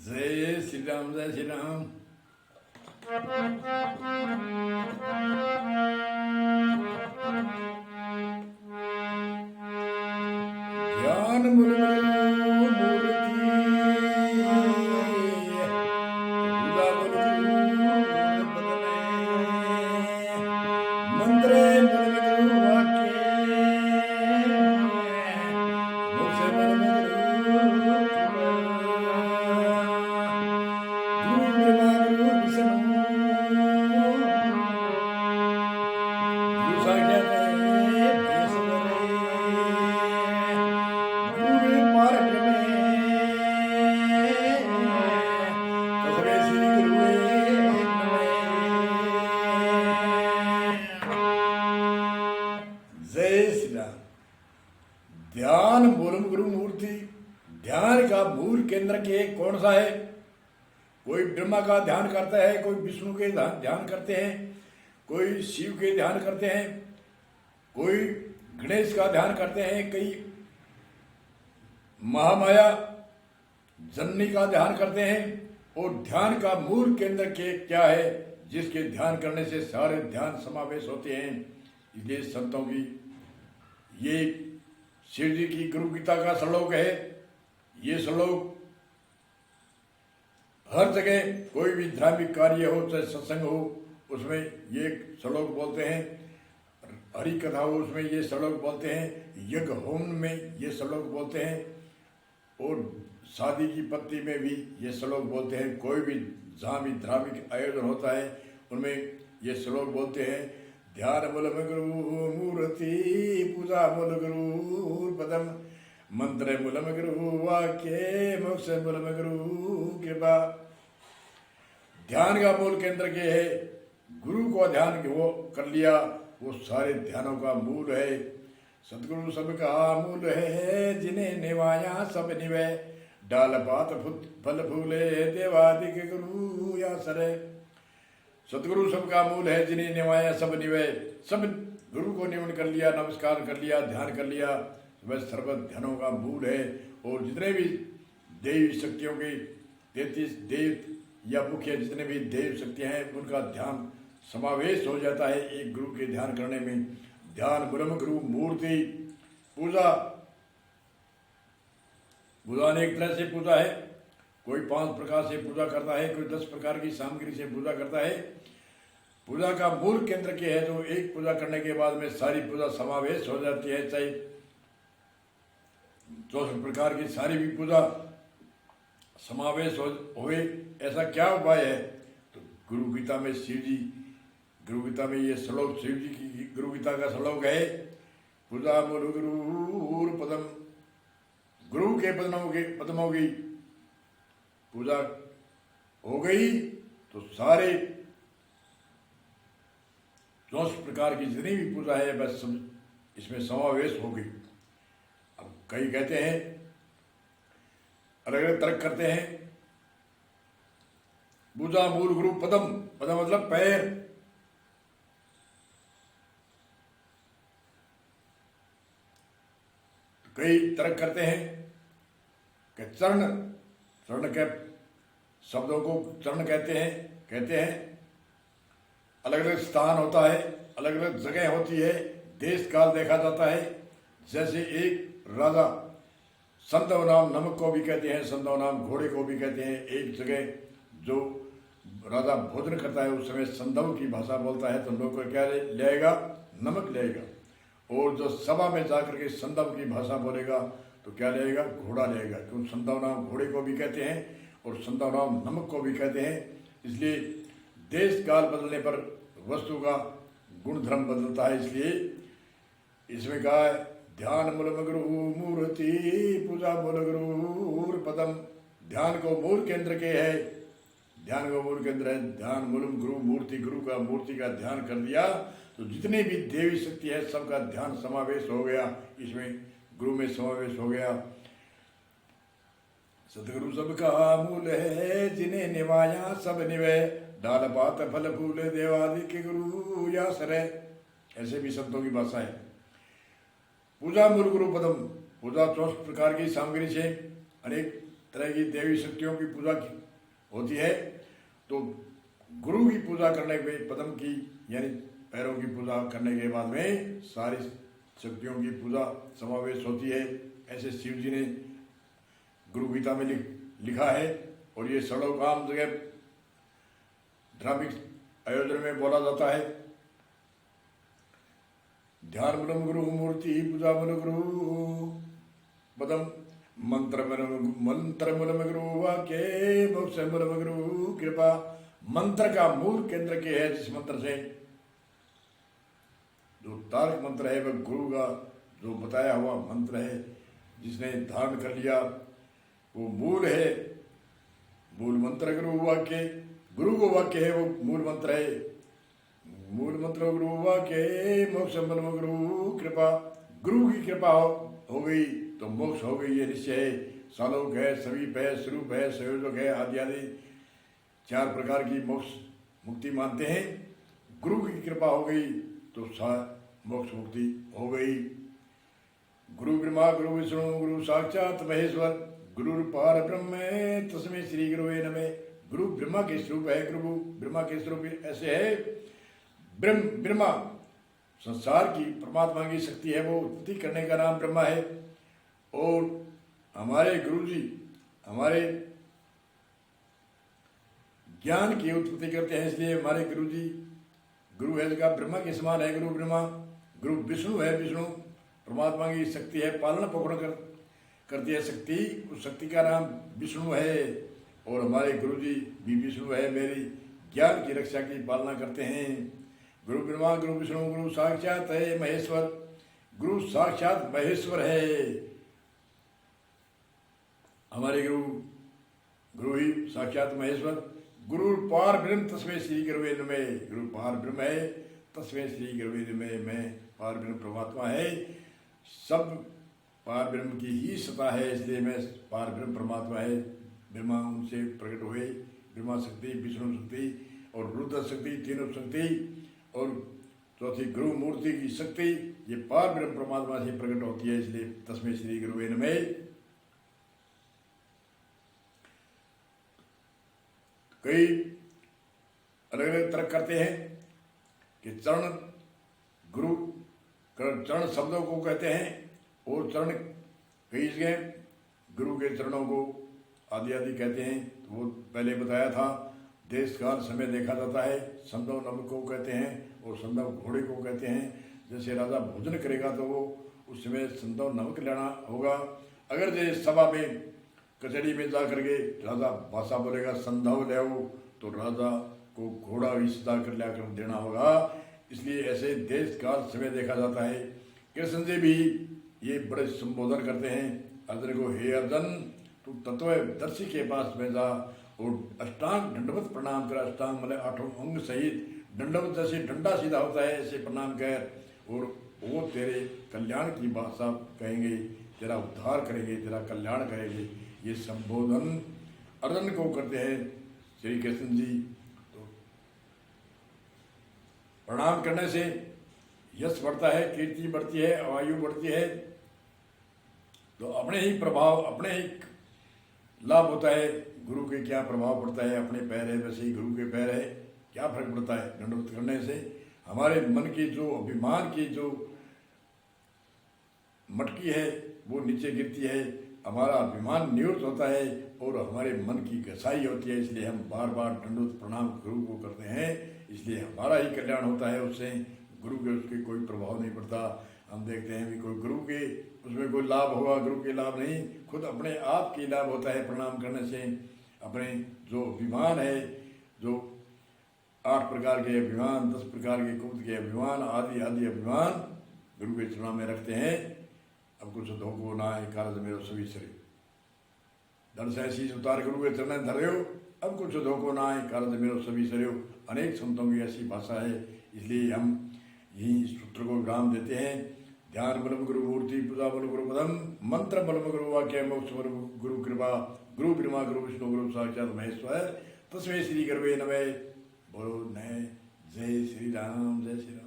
जय श्री राम, जय श्री राम। ज्ञान मूर्ति पूजा मंत्र वाक्य ध्यान मूलम गुरु मूर्ति। ध्यान का मूल केंद्र के कौन सा है? कोई ब्रह्मा का ध्यान करता है, कोई विष्णु के ध्यान करते हैं, कोई शिव के ध्यान करते हैं, कोई गणेश का ध्यान करते हैं, कई महामाया जननी का ध्यान करते हैं। और ध्यान का मूल केंद्र के क्या है जिसके ध्यान करने से सारे ध्यान समावेश होते हैं। इसलिए संतों की ये शिव जी की गुरु गीता का श्लोक है। ये श्लोक हर जगह कोई भी धार्मिक कार्य हो, चाहे सत्संग हो, उसमें ये श्लोक बोलते हैं। हरि कथा हो, उसमें ये श्लोक बोलते हैं। यज्ञ होम में ये श्लोक बोलते हैं। और शादी की पत्ती में भी ये श्लोक बोलते हैं। कोई भी जहाँ भी धार्मिक आयोजन होता है उनमें ये श्लोक बोलते हैं। ध्यान मूलम गुरु मूर्ति पूजा मूल गुरु पदम मंत्र मूलम गुरु वाक्य मोक्ष मूलम गुरु कृपा। ध्यान का मूल केंद्र के है। गुरु को ध्यान वो कर लिया, वो सारे ध्यानों का मूल है। सतगुरु सबका मूल है, जिन्हें निवाया सब निवे। डाल पात फल फूले देवादिक गुरु या सरे। सतगुरु सबका मूल है, जिन्हें निवाया सब निवे। सब गुरु को निवन कर लिया, नमस्कार कर लिया, ध्यान कर लिया, वह सर्व ध्यानों का मूल है। और जितने भी देवी शक्तियों के 33 देव या मुख्य जितने भी देव शक्तियाँ हैं उनका ध्यान समावेश हो जाता है एक गुरु के ध्यान करने में। ध्यान ब्रह्म गुरु मूर्ति पूजा। पूजा अनेक तरह से पूजा है। कोई 5 प्रकार से पूजा करता है, कोई 10 प्रकार की सामग्री से पूजा करता है। पूजा का मूल केंद्र के है, जो एक पूजा करने के बाद में सारी पूजा समावेश हो जाती है। चाहे 64 प्रकार की सारी भी पूजा समावेश होए, ऐसा क्या उपाय है? तो गुरु गीता में शिव जी, गुरु गीता में ये श्लोक शिव जी की गुरु गीता का श्लोक है। पूजा मूल गुरु पदम। गुरु के पद्मों की पूजा हो गई तो सारे 64 प्रकार की जितनी भी पूजा है बस सब इसमें समावेश हो गई। अब कई कहते हैं, अलग अलग तर्क करते हैं। पूजा मूल गुरु पदम, पदम मतलब पैर। कई तर्क करते हैं कि चरण, चरण के शब्दों को चरण कहते हैं। अलग अलग स्थान होता है, अलग अलग जगह होती है, देश काल देखा जाता है। जैसे एक राजा संदव नाम नमक को भी कहते हैं, संदव नाम घोड़े को भी कहते हैं। एक जगह जो राजा भोजन करता है उस समय संदव की भाषा बोलता है तो लोग को क्या लेगा? नमक लेगा। और जो सभा में जाकर के संदव की भाषा बोलेगा तो क्या लेगा? घोड़ा लेगा। क्यों? संदव नाम घोड़े को भी कहते हैं और संदव नाम नमक को भी कहते हैं। इसलिए देश काल बदलने पर वस्तु का गुणधर्म बदलता है। इसलिए इसमें कहा है ध्यान मूलम गुरु मूर्ति पूजा मूल गुरु पदम। ध्यान को मूल केंद्र के है, ध्यान को मूल केंद्र है। ध्यान मूलम गुरु मूर्ति, गुरु का मूर्ति का ध्यान कर दिया तो जितने भी देवी शक्ति है सबका ध्यान समावेश हो गया। इसमें गुरु में समावेश हो गया। सतगुरु सबका मूल है, जिन्हें निवाया सब निवे। डाल पात फल फूल देवादि के गुरु या सरे। ऐसे भी संतों की भाषा है। पूजा मूल गुरु पदम। पूजा 64 प्रकार की सामग्री से अनेक तरह की देवी शक्तियों की पूजा होती है। तो गुरु की पूजा करने के पद्म की यानी पैरों की पूजा करने के बाद में सारी शक्तियों की पूजा समावेश होती है। ऐसे शिव जी ने गुरु गीता में लिखा है। और ये श्लोक आम जगह धार्मिक आयोजन में बोला जाता है। ध्यान मूलम गुरु मूर्ति पूजा मूल गुरु पदम मंत्र मूलम गुरु वाक्य मोक्ष मूलम गुरु कृपा। मंत्र का मूल केंद्र के है, जिस मंत्र से जो तारक मंत्र है वह गुरु का जो बताया हुआ मंत्र है, जिसने धारण कर लिया वो मूल है। मूल मंत्र गुरु वाक्य, गुरु को वाक्य है वो मूल मंत्र है। मूल मंत्र गुरु वाक्य मोक्ष गुरु कृपा। गुरु की कृपा हो गई तो मोक्ष हो गई, ये निश्चय है। सालोक है, समीप है, स्वरूप है, संयोजक है, आदि आदि 4 प्रकार की मोक्ष मुक्ति मानते हैं। गुरु की कृपा हो गई तो मोक्ष मुक्ति हो गई। गुरु ब्रह्मा गुरु विष्णु गुरु साक्षात महेश्वर गुरु पार ब्रह्म तस्मै श्री गुरुवे नमः। गुरु ब्रह्मा के स्वरूप है। गुरु ब्रह्मा के स्वरूप ऐसे है। ब्रह्मा संसार की परमात्मा की शक्ति है, वो उत्पत्ति करने का नाम ब्रह्मा है। और हमारे गुरु जी हमारे ज्ञान की उत्पत्ति करते हैं, इसलिए हमारे गुरु जी गुरु है का ब्रह्मा के समान है। गुरु ब्रह्मा। गुरु विष्णु है, विष्णु परमात्मा की शक्ति है, पालन पोषण करती है शक्ति, उस शक्ति का नाम विष्णु है। और हमारे गुरु जी भी विष्णु है, मेरी ज्ञान की रक्षा की पालना करते हैं। गुरु ब्रह्मा गुरु विष्णु गुरु साक्षात है महेश्वर। गुरु साक्षात महेश्वर है। हमारे गुरु ही साक्षात महेश्वर। गुरु पार ब्रह्म तस्मै श्री गुरुवे नमः। गुरु पार ब्रह्म है, तस्मै श्री गुरुवे नमः। मैं पार ब्रह्म परमात्मा है, सब पार ब्रह्म की ही सत्ता है, इसलिए मैं पार ब्रह्म परमात्मा है। ब्रह्मा उनसे प्रकट हुए, ब्रह्मा शक्ति, विष्णु शक्ति और रुद्र शक्ति, तीनों शक्ति और चौथी गुरु मूर्ति की शक्ति, ये पार ब्रह्म परमात्मा से प्रकट होती है, इसलिए तस्मै श्री गुरुवे नमः। कई अलग अलग तरह करते हैं कि चरण गुरु चरण शब्दों को कहते हैं, और चरण कई जगह गुरु के चरणों को आदि आदि कहते हैं। तो वो पहले बताया था। देश काल समय देखा जाता है। संदव नमक को कहते हैं और संदव घोड़े को कहते हैं। जैसे राजा भोजन करेगा तो वो उस समय संदव नमक लेना होगा। अगर जैसे सभा में कचहरी में जा करके राजा भाषा बोलेगा संधव ले आओ, तो राजा को घोड़ा भी सजा कर ला कर देना होगा। इसलिए ऐसे देश काल समय देखा जाता है। कृष्ण जी भी ये बड़े संबोधन करते हैं अर्जुन को, हे अर्जुन तू तत्वदर्शी के पास में जा और अष्टांग दंडवत प्रणाम कर। अष्टांग मतलब 8 अंग सहित दंडवत, जैसे डंडा सीधा होता है ऐसे प्रणाम कर, और वो तेरे कल्याण की भाषा कहेंगे, तेरा उद्धार करेंगे, तेरा कल्याण करेंगे। ये संबोधन अर्जुन को करते हैं श्री कृष्ण जी। तो प्रणाम करने से यश बढ़ता है, कीर्ति बढ़ती है, आयु बढ़ती है। तो अपने ही प्रभाव, अपने ही लाभ होता है। गुरु के क्या प्रभाव पड़ता है, अपने पैर है वैसे ही गुरु के पैर है, क्या फर्क पड़ता है। दंडवत करने से हमारे मन की जो अभिमान की जो मटकी है वो नीचे गिरती है, हमारा अभिमान निवृत्त होता है और हमारे मन की घसाई होती है। इसलिए हम बार बार दंडवत प्रणाम गुरु को करते हैं, इसलिए हमारा ही कल्याण होता है उससे। गुरु के उसके कोई प्रभाव नहीं पड़ता। हम देखते हैं भी कोई गुरु के उसमें कोई लाभ होगा, गुरु के लाभ नहीं, खुद अपने आप की लाभ होता है प्रणाम करने से। अपने जो अभिमान है, जो 8 प्रकार के अभिमान, 10 प्रकार के कुप्त के अभिमान, आदि आदि अभिमान गुरु के चरणों में रखते हैं। अब कुछ धोखो ना है कारज मेरो सभी शरीर धन से शीश उतार गुरु के चरण धरे हो। अब कुछ धोखो ना है कारज मेरो सभी शरीर। अनेक संतों की ऐसी भाषा है, इसलिए हम यही सूत्र को विराम देते हैं। ध्यान बलम गुरु मूर्ति पूजा बल गुरु पदम मंत्र बलम गुरु वाक्य मोक्ष बल गुरु कृपा। गुरु ब्रह्मा गुरु विष्णु गुरु साक्षात महेश्वर तस्मै श्री गुरुवे नमः। बोलो नए जय श्री राम, जय श्री राम।